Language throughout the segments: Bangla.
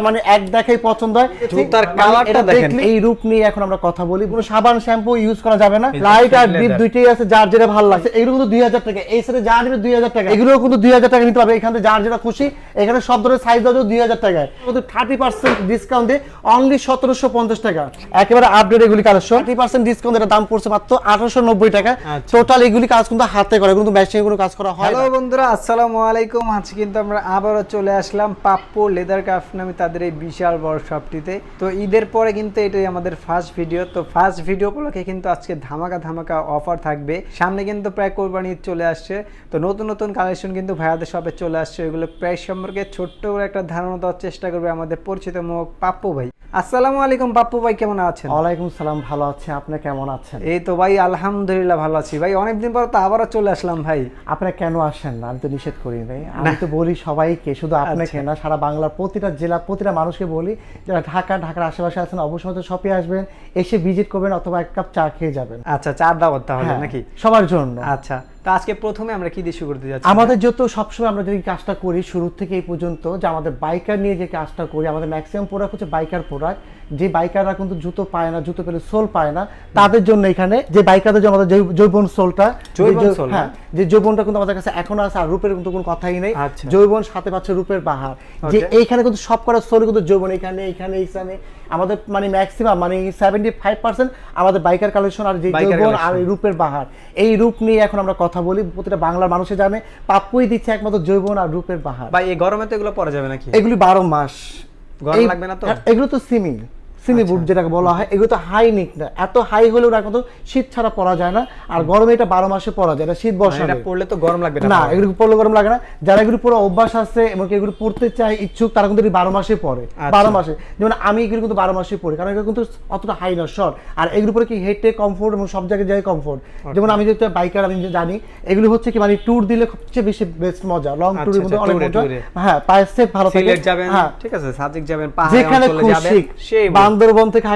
মানে এক দেখাই পছন্দ হয়। জুতার কালারটা দেখেন, এই রূপ নিয়ে এখন আমরা কথা বলি। কোনো সাবান শ্যাম্পু ইউজ করা যাবে না, লাইট আর ডিপ দুইটাই আছে, যার যেটা ভালো লাগছে। এগুলো কিন্তু 2000 টাকা, এই সাথে যা নিবে 2000 টাকা, এগুলো কিন্তু 2000 টাকা নিতে পারবে। এখানে যার যেটা খুশি, এখানে সব ধরনের সাইজ দাও 2000 টাকায়, কিন্তু 30% ডিসকাউন্ট দিয়ে অনলি 1750 টাকা। একেবারে আপডেট এগুলি কালেকশন, 30% ডিসকাউন্ট, এর দাম পড়ছে মাত্র 1890 টাকা। টোটাল এগুলি কাজ কিন্তু হাতে করে, কিন্তু মেশিনে কোনো কাজ করা হয় না। হ্যালো বন্ধুরা, আসসালামু আলাইকুম। আজ কিন্তু আমরা আবারও চলে আসলাম পাপ্পু লেদার ক্রাফট নামে তাদের এই বিশাল বড় শপটিতে। তো ঈদের পরে কিন্তু এটাই আমাদের ফার্স্ট ভিডিও। তো ফার্স্ট ভিডিও উপলক্ষে কিন্তু আজকে ধামাকা অফার থাকবে। সামনে কিন্তু প্রায় কোরবানি ঈদ চলে আসছে, তো নতুন নতুন কালেকশন কিন্তু ভাইয়াদের শপে চলে আসছে। এগুলো প্রাইস সম্পর্কে ছোট্ট করে একটা ধারণা দেওয়ার চেষ্টা করবে আমাদের পরিচিত মুখ পাপ্পু ভাই। আসসালামু আলাইকুম পাপ্পু ভাই, কেমন আছেন? ওয়ালাইকুম সালাম, ভালো আছি, আপনি কেমন আছেন? এই তো ভাই আলহামদুলিল্লাহ ভালো আছি ভাই। অনেকদিন পর তো আবারও চলে আসলাম ভাই। আপনারা কেন আসেন না? আমি তো নিষেধ করি ভাই, আমি তো বলি সবাইকে, শুধু আপনাকে না, সারা বাংলার প্রতিটা জেলা প্রতিটা মানুষকে বলি, যারা ঢাকার আশেপাশে আছেন অবশ্যই তো শপে আসবেন, এসে ভিজিট করবেন অথবা এক কাপ চা খেয়ে যাবেন। আচ্ছা, চা দাওয়াত তাহলে নাকি সবার জন্য? আচ্ছা, তো আজকে প্রথমে আমরা কি দিয়ে শুরু করতে যাচ্ছি? আমাদের যত সবসময় আমরা যে কাজটা করি শুরু থেকে এই পর্যন্ত, যে আমাদের বাইকার নিয়ে যে কাজটা করি, আমাদের ম্যাক্সিমাম প্রোডাক্ট হচ্ছে বাইকার প্রোডাক্ট। যে বাইকাররা কিন্তু জুতো পায় না, জুতো পেলে সোল পায় না, তাদের জন্য এখানে যে বাইকারদের জন্য আমাদের জৈবন সোলটা, হ্যাঁ, যে জৈবনটা কিন্তু আমাদের কাছে এখন আছে। আর রূপের কিন্তু কোনো কথাই নেই, জৈবন সাথে পাচ্ছে রূপের বাহার। যে এইখানে কিন্তু সব করা সোল কিন্তু জৈবন, এখানে এইখানে আমাদের মানে ম্যাক্সিমাম মানে 75% আমাদের বাইকার কালেকশন আর যে জৈবন আর রূপের বাহার। এই রূপ নিয়ে এখন আমরা কথা বলি, প্রতিটা বাংলার মানুষে জানে পাপ্পুই দিচ্ছে একমাত্র জৈবন আর রূপের বাহার। ভাই এই গরমে তো এগুলো পরা যাবে নাকি? এগুলি 12 মাস, গরম লাগবে না তো? এগুলো তো সিমি বুট যেটাকে বলা হয়, এগুলো তো হাই নিক না, এত হাই হলেও রাখো তো শীত ছাড়া পরা যায় না। আর গরমে এটা 12 মাসে পরা যায়, এটা শীত বর্ষা এটা পরলে তো গরম লাগবে না, এগুলো পরলে গরম লাগে না। যারা এগুলো পুরো অভ্যাস আছে এবং এগুলো পড়তে চায় ইচ্ছুক, তারা কিন্তু 12 মাসে পরে। 12 মাসে, যেমন আমি এগুলো কিন্তু 12 মাসে পড়ি, কারণ এগুলো কিন্তু অতটা হাই না, শর্ট। আর এগুলো পরে কি হেডে কমফোর্ট এবং সব জায়গায় যায় কমফোর্ট। যেমন আমি যেহেতু বাইকার, আমি জানি এগুলো হচ্ছে কি মানে ট্যুর দিলে সবচেয়ে বেশি বেস্ট মজা, লং ট্যুরের মধ্যে অনেক মজা। হ্যাঁ, পায়ের সেফ ভালো থাকে, সিলেট যাবেন, ঠিক আছে, সাজেক যাবেন, পাহাড়ে চলে যাবেন, সেই বান্দরবন থেকে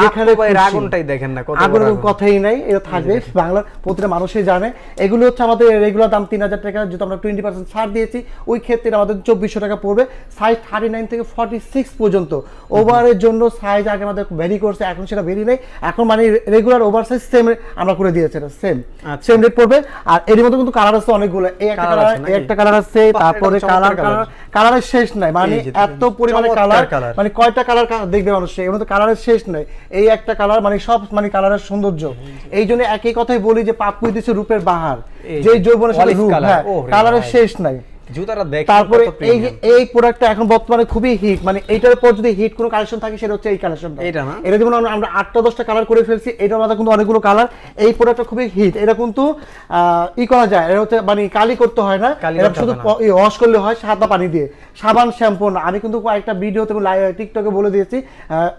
যেখানে আগুনটাই দেখেন না, আগুনের কথাই নাই, এটা থাকবে। বাংলার প্রতিটা মানুষই জানে। এগুলো হচ্ছে আমাদের রেগুলার দাম 3000 টাকা, যেহেতু আমরা 20% ছাড় দিয়েছি, ওই ক্ষেত্রে আমাদের 2400 টাকা পড়বে। সাইজ 39 থেকে 46 পর্যন্ত ওভারের জন্য সাইজ আগে আমাদের ভ্যারি করছে, এখন সেটা ভ্যারি নেই। এখন মানে রেগুলার ওভার সাইজ সেম আমরা করে দিয়েছি, এটা সেম রেট পড়বে। আর এর মধ্যে কিন্তু কালার আছে অনেকগুলো, এই একটা কালার আছে, তারপরে কালারের শেষ নাই, মানে এত পরিমাণে কালার, মানে কয়টা কালার দেখবে মানুষ, এর মধ্যে কালারের শেষ নাই। এই একটা কালার মানে সব মানে কালারের সৌন্দর্য। এই জন্য একই কথাই বলি যে পাপ্পুই দিচ্ছে রূপের বাহার, যে যৌবনের সাথে রূপ, হ্যাঁ, কালারের শেষ নাই। তারপরে এই প্রোডাক্টটা এখন বর্তমানে খুবই হিট, মানে এইটার পর যদি হিট কোনো কালেকশন থাকে সেটা হচ্ছে এই কালেকশনটা। এটা যেমন আমরা 8টা-10টা কালার করে ফেলছি, এটার মধ্যে কিন্তু অনেকগুলো কালার। এই প্রোডাক্টটা খুবই হিট, এটা কিন্তু করা যায়, এটা হচ্ছে মানে কালি করতে হয় না, এটা শুধু ওয়াশ করলে হয় সাদা পানি দিয়ে, সাবান শ্যাম্পু না। আমি কিন্তু কয়েকটা ভিডিওতে টিকটকে বলে দিয়েছি,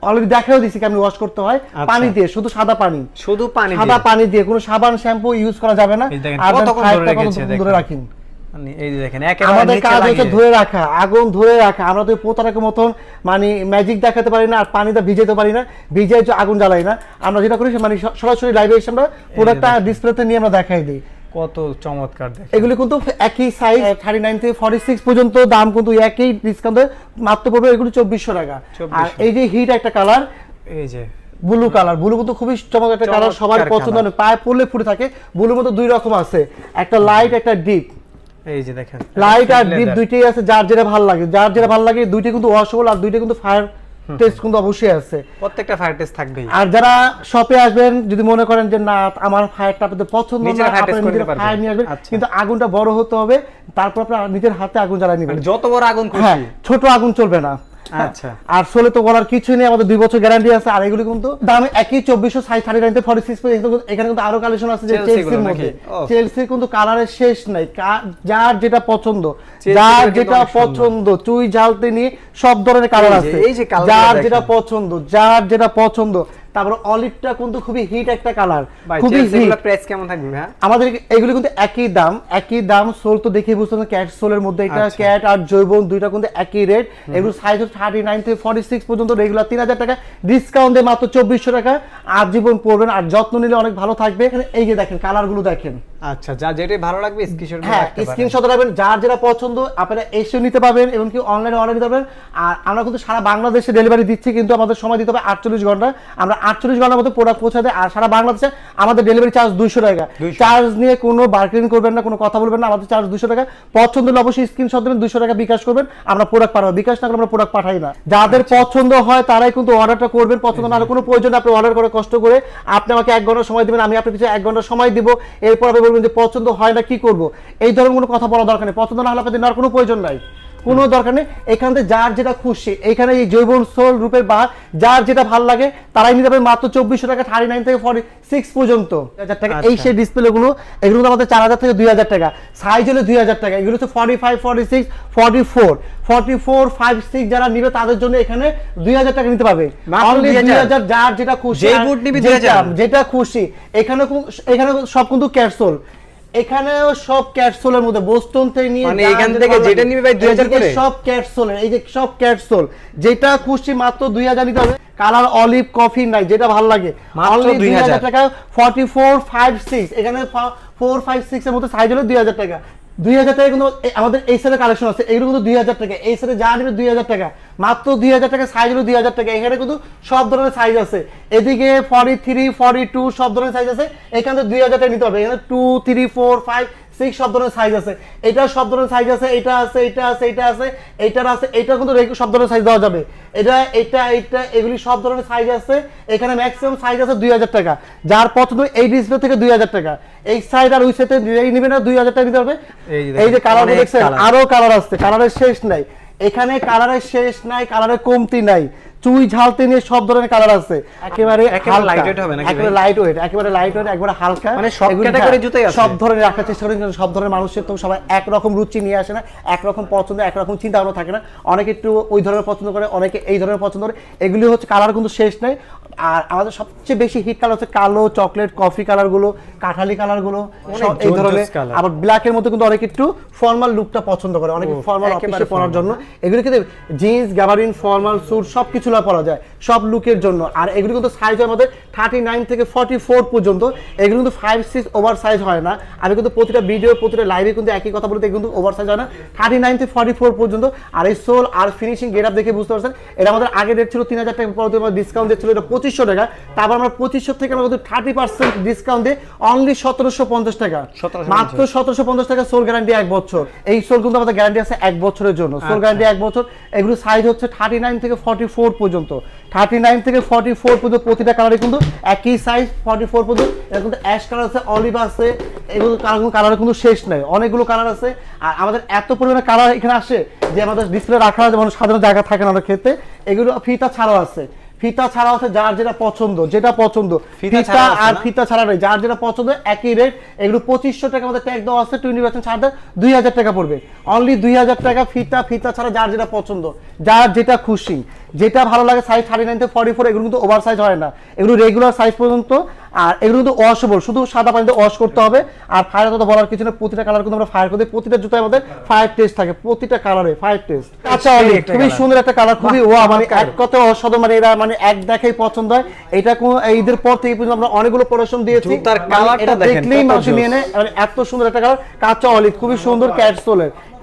অলরেডি দেখাও দিয়েছি কেমন ওয়াশ করতে হয়, পানি দিয়ে, শুধু সাদা পানি দিয়ে, কোনো সাবান শ্যাম্পু ইউজ করা যাবে না। আর ধরে রাখেন, আমাদের কাজ হচ্ছে ধরে রাখা, আগুন ধরে রাখা। আমরা তো প্রতারকের মতন মানে ম্যাজিক দেখাতে পারি না, আর পানিটা ভিজাতে পারি না, ভিজে আগুন জ্বালাই না। আমরা যেটা করি মানে সরাসরি লাইভে এসে আমরা প্রোডাক্টটা ডিসপ্লেতে নিয়ে আমরা দেখাই দিই। কত চমৎকার দেখেন। এগুলো কিন্তু একই সাইজ 39 থেকে 46 পর্যন্ত, দাম কিন্তু একই, ডিসকাউন্টে মাত্র পড়বে এগুলো 2400 টাকা। আর এই যে হিট একটা কালার, এই যে ব্লু কালার, ব্লু কিন্তু খুবই চমৎকার একটা কালার, সবার পছন্দ, পায়ে পড়লে ফুটে থাকে। ব্লুর মধ্যে দুই রকম আছে, একটা লাইট একটা ডিপ। এই যে দেখেন, লাইট আর ডিপ দুইটাই আছে, যার যেটা ভালো লাগে, দুইটা কিন্তু ওয়াশেবল, আর দুইটা কিন্তু ফায়ার টেস্ট কিন্তু অবশ্যই আছে, প্রত্যেকটা ফায়ার টেস্ট থাকবেই। আর যারা শপে আসবেন, যদি মনে করেন যে না আমার ফায়ারটা আপনাদের পছন্দ না, আপনি নিজের ফায়ার নিয়ে আসবেন, কিন্তু আগুনটা বড় হতে হবে, তারপর আপনি নিজের হাতে আগুন জ্বালিয়ে নেবেন, যত বড় আগুন খুশি, ছোট আগুন চলবে না। আচ্ছা, আর সোলে তো বলার কিছু নেই, আমাদের 2 বছর গ্যারান্টি আছে। আর এগুলো কিন্তু দাম একই 2400, সাইজ 39 থেকে 46 পর্যন্ত। এখানে কিন্তু আরো কালেকশন আছে, যে চেলসির মধ্যে, চেলসির কিন্তু কালারের শেষ নাই, যার যেটা পছন্দ, চুই ঝালতে নিয়ে সব ধরনের কালার আছে, যার যেটা পছন্দ তারপর অলিভটা কিন্তু খুবই হিট একটা কালার, ভাই খুবই চেলসি হিট। এগুলো প্রাইস কেমন থাকবে ভাই? আমাদের এগুলো কিন্তু একই দাম সোল তো দেখেই বুঝতে পারছেন, ক্যাট সোলের মধ্যে এটা আচ্ছা। ক্যাট আর জৈবন দুইটা কিন্তু একই রেট। এগুলো সাইজ হচ্ছে 39 থেকে 46 পর্যন্ত, রেগুলার 3000 টাকা, ডিসকাউন্ট দিয়ে মাত্র 2400 টাকা। আর জীবন পড়বেন, আর যত্ন নিলে অনেক ভালো থাকবে। এখানে এই যে দেখেন কালারগুলো দেখেন, আচ্ছা যা যেটাই ভালো লাগবে স্ক্রিনশট হ্যাঁ স্ক্রিনশট রাখবেন, যার যেটা পছন্দ আপনারা এসে নিতে পারবেন, এবং কি অনলাইনে অর্ডার দিতে পারবেন। আর আমরা কিন্তু সারা বাংলাদেশে ডেলিভারি দিচ্ছি, কিন্তু আমাদের সময় দিতে হবে 48 ঘন্টা। আমরা 48 ঘন্টার মধ্যে প্রোডাক্ট পৌঁছে দেয়। আর সারা বাংলাদেশে আমাদের ডেলিভারি চার্জ 200 টাকা। চার্জ নিয়ে কোনো বার্গেনিং করবেন না, কোনো কথা বলবেন না, আমাদের চার্জ 200 টাকা। পছন্দ হলে অবশ্যই স্ক্রিনশট দেবেন, 200 টাকা বিকাশ করবেন, আমরা প্রোডাক্ট পাঠাবো। বিকাশ না করলে আমরা প্রোডাক্ট পাঠাই না। যাদের পছন্দ হয় তারাই কিন্তু অর্ডারটা করবেন, পছন্দ না হলে কোনো প্রয়োজন নেই, আপনি অর্ডার করে কষ্ট করে আপনি আমাকে 1 ঘন্টা সময় দিবেন, আমি আপনার পিছনে 1 ঘন্টা সময় দিব। এরপর আপনি বলবেন যে পছন্দ হয় না কি করব, এই ধরনের কোনো কথা বলা দরকার নেই। পছন্দ না হলে আপনাদের নেওয়ার কোনো প্রয়োজন নাই, কোনো দরকার নেই। এখান থেকে যার যেটা খুশি, এখানে এই জৈবন সোল রূপের বাহার, যার যেটা ভালো লাগে তারাই নিতে পারবে মাত্র 2400 টাকা, 39 থেকে 46 পর্যন্ত 1000 টাকা। এই সেই ডিসপ্লে গুলো, এগুলো আমাদের 4000 থেকে 2000 টাকা, সাইজ হলে 2000 টাকা। এগুলো হচ্ছে 45, 46, 44, 44, 56 যারা নিবে তাদের জন্য এখানে 2000 টাকা নিতে পারবে, অনলি 2000। যার যেটা খুশি, যেই বুট নিবি 2000, যেটা খুশি। এখানে সব কিন্তু ক্যাপসুল, এখানেও সব ক্যাপসুলের মধ্যে বোস্টন থেকে নিয়ে মানে এখান থেকে যেটা নিবে ভাই 2000 করে, সব ক্যাপসুল, এই যে সব ক্যাপসুল, যেটা খুশি মাত্র 2000 নিতে হবে। কালার অলিভ কফি নাই, যেটা ভালো লাগে মাত্র 2000 টাকা। 44, 56 এখানে 4, 5, 6 এর মধ্যে সাইজ হলো 2000 টাকা। 2000 টাকা কিন্তু আমাদের এই সাইডে কালেকশন আছে, এগুলো কিন্তু 2000 টাকা। এই সাইডে যা নেবে 2000 টাকা, মাত্র 2000 টাকা, সাইজ হলো 2000 টাকা। এখানে কিন্তু সব ধরনের সাইজ আছে, এদিকে 43, 42 সব ধরনের সাইজ আছে। এখানে 2000 টাকা নিতে হবে। এখানে 2, 3, 4, 5, 6 সব ধরনের সাইজ আছে। এটা সব ধরনের সাইজ আছে, এটা আছে, এটা আছে, এটা আছে, এইটার আছে, এটা কিন্তু সব ধরনের সাইজ দেওয়া যাবে। এটা এগুলি সব ধরনের সাইজ আছে। এখানে ম্যাক্সিমাম সাইজ আছে 2000 টাকা। যার পছন্দ এই ডিসপ্লে থেকে 2000 টাকা, এই সাইড আর ওই সাইডে নিবে না 2000 টাকা নিতে হবে। এই যে কালার দেখছেন, আরো কালার আছে, কালারের শেষ নাই এখানে, কালারের শেষ নাই, কালারের কমতি নাই। চুই ঝালতে নিয়ে সব ধরনের কালার আছে, একেবারে লাইট ওয়েট হবে নাকি? একেবারে লাইট ওয়েট, একেবারে লাইট ওয়েট, একবারে হালকা। মানে সব ক্যাটাগরি জুতাই আছে, সব ধরনের রাখার চেষ্টা করেন, কারণ সব ধরনের মানুষের তো সবাই একরকম রুচি নিয়ে আসে না, একরকম পছন্দ, একরকম চিন্তা ভাবনা থাকে না। অনেকে একটু ওই ধরনের পছন্দ করে, অনেকে এই ধরনের পছন্দ করে। এগুলি হচ্ছে কালার কিন্তু শেষ নাই। আর আমাদের সবচেয়ে বেশি হিট কালার হচ্ছে কালো, চকলেট, কফি কালার গুলো, কাঠালি কালার গুলো, এই ধরনের। আবার ব্ল্যাকের মধ্যে কিন্তু অনেকে একটু ফর্মাল লুকটা পছন্দ করে, অনেকে ফর্মাল অফিসে পরার জন্য। এগুলো কিন্তু জিন্স, গাবারিন, ফর্মাল স্যুট সবকিছু পরা যায়, সব লুকের জন্য। আর এগুলো কিন্তু সাইজ হয় আমাদের 39 থেকে 44 পর্যন্ত। এগুলো কিন্তু 5, 6 ওভার সাইজ হয় না। আমি কিন্তু প্রতিটা ভিডিও, প্রতিটা লাইভে কিন্তু একই কথা বলতে, কিন্তু ওভার সাইজ হয় না, 39 থেকে 44 পর্যন্ত। আর এই সোল আর ফিনিশিং গেট আপ দেখে বুঝতে পারছেন, এটা আমাদের আগে রেট ছিল 3000 টাকা, পরে ডিসকাউন্ট দিচ্ছিল এটা 2500 টাকা। তারপর আমরা 2500 থেকে আমরা কিন্তু 30% ডিসকাউন্ট দিয়ে অনলি 1750 টাকা, মাত্র 1750 টাকা। সোল গ্যারান্টি 1 বছর। এই সোল কিন্তু আমাদের গ্যারান্টি আছে 1 বছরের জন্য, সোল গ্যারান্টি 1 বছর। এগুলো সাইজ হচ্ছে 39 থেকে 44 পর্যন্ত, 39 থেকে 44 পর্যন্ত। প্রতিটা কালারে কিন্তু একই সাইজ, 44 পর্যন্ত। এটা কিন্তু অ্যাশ কালার আছে, অলিভ আছে, এগুলো কালার কিন্তু শেষ নাই, অনেকগুলো কালার আছে। আর আমাদের এত পরিমাণে কালার এখানে আসে যে আমাদের ডিসপ্লে রাখা যেমন সাধারণ জায়গা থাকে না অনেক ক্ষেত্রে। এগুলো ফিতা ছাড়াও আছে, ফিতা ছাড়া আছে, যার যেটা পছন্দ, ফিতা আর ফিতা ছাড়া নেই, যার যেটা পছন্দ একই রেট। এগুলো 2500 টাকা আমাদের ট্যাগ দেওয়া আছে, 20% ছাড় দেয় 2000 টাকা পড়বে, অনলি 2000 টাকা। ফিতা ছাড়া যার যেটা পছন্দ, যার যেটা খুশি, যেটা ভালো লাগে। সাইজ 39 থেকে 44, এগুলো কিন্তু ওভার সাইজ হয় না, এগুলো রেগুলার সাইজ পর্যন্ত। আর এগুলো কিন্তু ওয়াশেবল, শুধু সাদা পানিতে ওয়াশ করতে হবে। আর ফায়ার কথা বলার কিছু না, প্রতিটা কালার কিন্তু আমরা ফায়ার করে দিই। প্রতিটা জুতায় আমাদের ফায়ার টেস্ট থাকে, প্রতিটা কালারে ফায়ার টেস্ট। আচ্ছা, খুবই সুন্দর একটা কালার, খুবই মানে এক কথায় অসাধারণ, মানে এরা মানে এক দেখাই পছন্দ হয়। এটা ঈদের পর থেকে পর্যন্ত আমরা অনেকগুলো পরিশ্রম দিয়েছি, তার কালারটা দেখলেই মানুষ নিয়ে নেয়। এত সুন্দর একটা কালার, কাঁচা অলিভ, খুবই সুন্দর।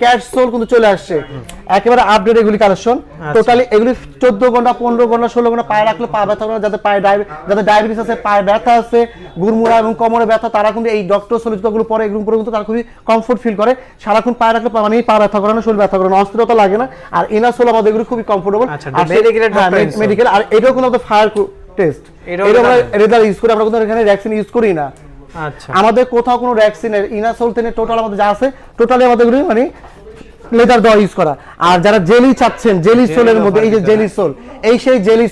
ক্যাটসোল কিন্তু চলে আসছে, একেবারে আপডেট এগুলি কালেকশন। টোটালি এগুলি 14 ঘন্টা, 15 ঘন্টা, 16 ঘন্টা পায়ে রাখলে পা ব্যথা করে, যাদের ডায়াবেটিস আছে, পায়ে ব্যথা আছে, গুড়মুড়া এবং কোমরে ব্যথা, তারা কিন্তু এই ডক্টর সোল জুতাগুলো পরে, এগুলো পরে কিন্তু তারা খুবই কমফোর্ট ফিল করে। সারাক্ষণ পায়ে রাখলে মানে পা ব্যথা করে না, শরীর ব্যথা করে না, অস্থিরতা লাগে না। আর ইনার সোল আমাদের এগুলো খুবই কমফোর্টেবল। মেডিকেল, আর এটাও কিন্তু আমাদের ফায়ার টেস্ট, এটা আমরা রেদার ইউজ করি, আমরা কিন্তু এখানে ভ্যাকসিন ইউজ করি না। আচ্ছা, আমাদের কোথাও কোনো ভ্যাকসিনের ইনার সোল থেকে টোটাল আমাদের যা আছে, টোটালি আমাদের মানে লেদার দেওয়া ইউজ করা। আর যারা জেলি চাচ্ছেন, জেলি সোলের মধ্যে, এই যে জেলি সোল, এই সেই জেলি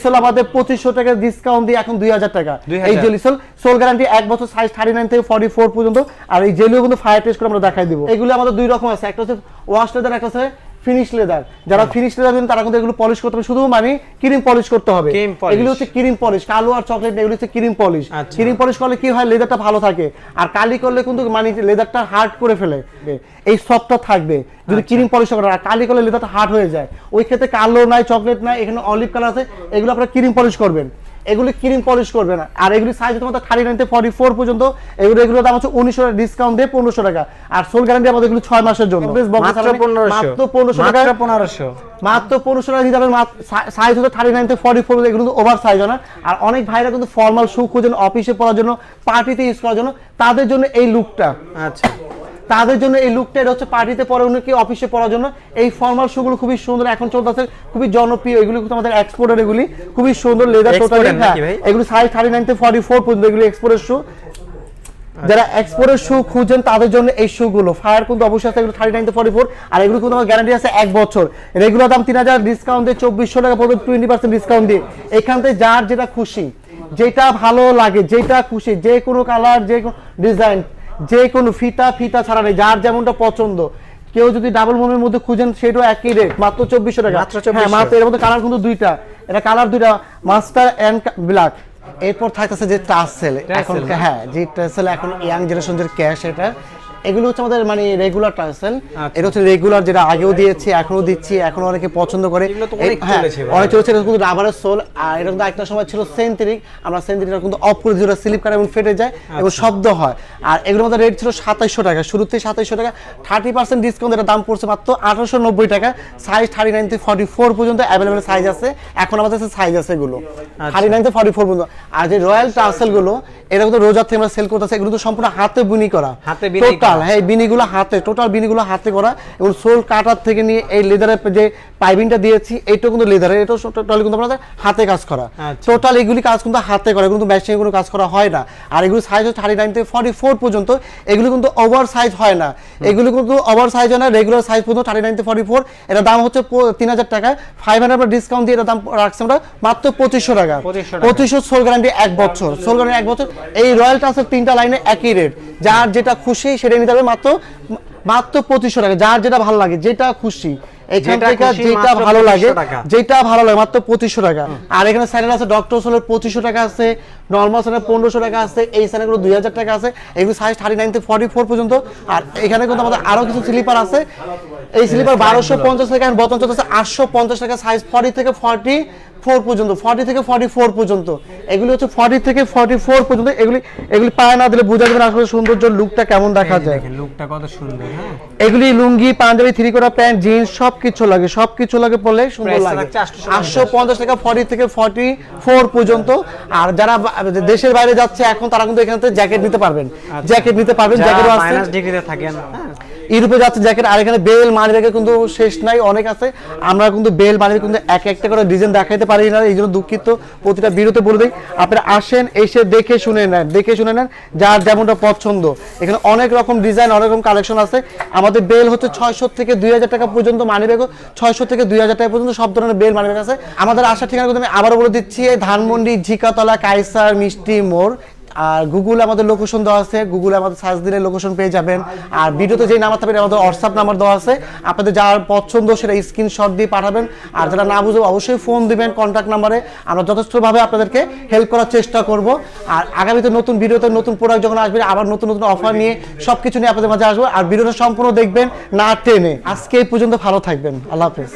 সোল আমাদের 2500 টাকা ডিসকাউন্ট দিয়ে এখন 2000 টাকা। এই জেলি সোল গ্যারান্টি 1 বছর, সাইজ 39 থেকে 44 পর্যন্ত। আর এই জেলিও কিন্তু ফায়ার টেস্ট করে আমরা দেখাই দিব। এগুলো আমাদের দুই রকম আছে, একটা হচ্ছে ওয়াশ লেদার, একটা হচ্ছে ফিনিশ লেদার। যারা ফিনিশ লেদার দিন তারা কিন্তু এগুলো পলিশ করতে হবে, শুধু মানে ক্রিম পলিশ করতে হবে। এগুলো হচ্ছে ক্রিম পলিশ, কালো আর চকলেট এগুলো হচ্ছে ক্রিম পলিশ। ক্রিম পলিশ করলে কি হয়, লেদারটা ভালো থাকে। আর কালি করলে কিন্তু মানে লেদারটা হার্ড করে ফেলে, এই সফটটা থাকবে যদি ক্রিম পলিশ করে। আর কালি করলে লেদারটা হার্ড হয়ে যায়। ওই ক্ষেত্রে কালো নাই, চকলেট নাই, এখানে অলিভ কালার আছে, এগুলো আপনারা ক্রিম পলিশ করবেন, এগুলি ক্রিম পলিশ করবে না। আর এগুলি সাইজ তোমাদের 39 থেকে 44 পর্যন্ত। এগুলো দাম হচ্ছে 1900 টাকা, ডিসকাউন্ট দিয়ে 1500 টাকা। আর সোল গ্যারান্টি আমাদের এগুলো 6 মাসের জন্য। মাত্র 1500 টাকা, মাত্র 1500 টাকা দিতে পারবেন। সাইজ হচ্ছে 39 থেকে 44, এগুলো ওভার সাইজ না। আর অনেক ভাইরা কিন্তু ফর্মাল শু খুঁজেন অফিসে পরার জন্য, পার্টিতে ইউজ করার জন্য, তাদের জন্য এই লুকটা। আচ্ছা, তাদের জন্য এই লুকটা, এটা হচ্ছে পার্টিতে পরে অনেকে অফিসে পরার জন্য। এই ফর্মাল শুগুলো খুবই সুন্দর, এখন চলতেছে, খুবই জনপ্রিয়। এগুলো কিন্তু আমাদের এক্সপোর্টের, এগুলি খুবই সুন্দর লেদার টোটালি। এগুলো সাইজ 39 থেকে 44 পর্যন্ত, এগুলো এক্সপোর্টের শু। যারা এক্সপোর্টের শু খুঁজেন তাদের জন্য এই শুগুলো ফায়ার কিন্তু অবশ্যই আছে। এগুলো 39 থেকে 44, আর এগুলো কিন্তু আমার গ্যারান্টি আছে 1 বছর। রেগুলার দাম 3000, ডিসকাউন্ট দিয়ে 2400 টাকা পড়বে, 20% ডিসকাউন্ট দিয়ে। এখান থেকে যার যেটা খুশি, যেটা ভালো লাগে, যেটা খুশি, যে কোনো কালার, যে কোনো ডিজাইন, যে কোনো ফিতা ছাড়া নেই, যার যেমনটা পছন্দ। কেউ যদি ডাবল মোমের মধ্যে খুঁজেন সেটাও একই রেট, মাত্র 2400 টাকা। হ্যাঁ, মাত্র। এর মধ্যে কালার কিন্তু দুইটা, এটা কালার দুইটা, মাস্টার এন্ড ব্ল্যাক। এরপর থাকতেছে যে টাসেল, এখন হ্যাঁ যে টাসেল এখন ইয়াং জেনারেশনের ক্যাশ। এটা এগুলো হচ্ছে আমাদের মানে রেগুলার টাসেল। এটা হচ্ছে রেগুলার, যেটা আগেও দিয়েছি, এখনো দিচ্ছি, এখন অনেকে পছন্দ করে। অনেক চলেছে। এটা কিন্তু রাবারের সোল। আর এটা কিন্তু একটা সময় ছিল সেন্ট্রিক, আমরা সেন্ট্রিকটা কিন্তু অফ করে দিই, স্লিপ করে এবং ফেটে যায় এবং শব্দ হয়। আর এগুলোর মধ্যে রেট ছিল 2700 টাকা, শুরুতে 2700 টাকা। 30% ডিসকাউন্ট, এটা দাম পড়ছে মাত্র 1890 টাকা। সাইজ 39 থেকে 44 পর্যন্ত অ্যাভেলেবেল সাইজ আছে। এখন আমাদের কাছে সাইজ আছে এগুলো 39 থেকে 44 পর্যন্ত। আর যে রয়্যাল টাসেল গুলো, এটা কিন্তু রোজার থেকে আমরা সেল করতেছি। এগুলো তো সম্পূর্ণ হাতে বুনি করা, টোটাল। হ্যাঁ, বিনিগুলো হাতে, টোটাল বিনিগুলো হাতে করা। এবং সোল কাটার থেকে নিয়ে এই লেদারের যে পাইপিংটা দিয়েছি, এইটা কিন্তু লেদারের, এটা টোটালি কিন্তু আমাদের হাতে কাজ করা। টোটাল এগুলি কাজ কিন্তু হাতে করা, কিন্তু মেশিনে কোনো কাজ করা হয় না। আর এগুলো সাইজ হচ্ছে 39 থেকে 44 পর্যন্ত। এগুলো কিন্তু ওভার সাইজ হয় না, এগুলো কিন্তু ওভার সাইজ হয় না, রেগুলার সাইজ পর্যন্ত 39 থেকে 44। এটা দাম হচ্ছে 3000 টাকা। 500 ডিসকাউন্ট দিয়ে এটা দাম রাখছি আমরা মাত্র 2500 টাকা। 2500 সোল গ্যারান্টি 1 বছর, সোল গ্যারান্টি 1 বছর। এই রয়্যাল টাসেল 3টা লাইনে একই রেট, যার যেটা খুশি সেটা নিতে হবে মাত্র 2500 টাকা। যার যেটা ভালো লাগে, যেটা খুশি, এখান থেকে যেটা ভালো লাগে, যেটা ভালো লাগে, মাত্র 2500 টাকা। আর এখানে স্যান্ডেল আছে, ডক্টর সোলের 2500 টাকা আছে, নরমাল স্যান্ডেল 1500 টাকা আছে, এই স্যান্ডেলগুলো 2000 টাকা আছে। এগুলো সাইজ 39 থেকে 44 পর্যন্ত। আর এখানে কিন্তু আমাদের আরো কিছু স্লিপার আছে। এই স্লিপার 1250 থেকে বর্তমান চলতেছে 850 টাকা, সাইজ 40 থেকে 44 পর্যন্ত, 40 থেকে 44 পর্যন্ত। এগুলি হচ্ছে 40 থেকে 44 পর্যন্ত। এগুলি পায়ে না দিলে বোঝা যাবে না আসলে সৌন্দর্য লুকটা কেমন দেখা যায়। লুকটা কত সুন্দর। হ্যাঁ, এগুলি lungi, Punjabi, three quarter pant, jeans সবকিছু লাগে, সবকিছু লাগে পরলে সুন্দর লাগে। 850 টাকা 40 থেকে 44 পর্যন্ত। আর যারা দেশের বাইরে যাচ্ছে এখন, তারা কিন্তু এখান থেকে জ্যাকেট নিতে পারবেন, জ্যাকেট নিতে পারবেন। জ্যাকেটও আছে, মাইনাস ডিগ্রিতে থাকেন, ইউরোপে যাচ্ছে জ্যাকেট। আর এখানে বেল মানি ব্যাগের কিন্তু শেষ নাই, অনেক আছে। আমরা কিন্তু বেল মানি ব্যাগ কিন্তু একটা করে ডিজাইন দেখাইতে পারি না, এই জন্য দুঃখিত। প্রতিটা ভিডিওতে বলে দিই, আপনারা আসেন, এসে দেখে শুনে নেন, যার যেমনটা পছন্দ। এখানে অনেক রকম ডিজাইন, অনেক রকম কালেকশন আছে। আমাদের বেল হচ্ছে 600 থেকে 2000 টাকা পর্যন্ত, মানি ব্যাগও 600 থেকে 2000 টাকা পর্যন্ত, সব ধরনের বেল মানি ব্যাগ আছে। আমাদের আসার ঠিকানা কিন্তু আমি আবারও বলে দিচ্ছি, ধানমন্ডি, ঝিকাতলা, কাইসার, মিষ্টি মোড়। আর গুগলে আমাদের লোকেশন দেওয়া আছে, গুগলে আমাদের সার্চ দিলে লোকেশন পেয়ে যাবেন। আর ভিডিওতে যে নাম্বার থাকবে আমাদের হোয়াটসঅ্যাপ নাম্বার দেওয়া আছে, আপনাদের যার পছন্দ সেটা স্ক্রিনশট দিয়ে পাঠাবেন। আর যারা না বুঝবে অবশ্যই ফোন দিবেন কন্ট্যাক্ট নাম্বারে, আমরা যথেষ্টভাবে আপনাদেরকে হেল্প করার চেষ্টা করব। আর আগামীতে নতুন ভিডিওতে নতুন প্রোডাক্ট যখন আসবে, আবার নতুন অফার নিয়ে সবকিছু নিয়ে আপনাদের মাঝে আসবো। আর ভিডিওটা সম্পূর্ণ দেখবেন, না টেনে। আজকে এই পর্যন্ত, ভালো থাকবেন, আল্লাহ হাফেজ।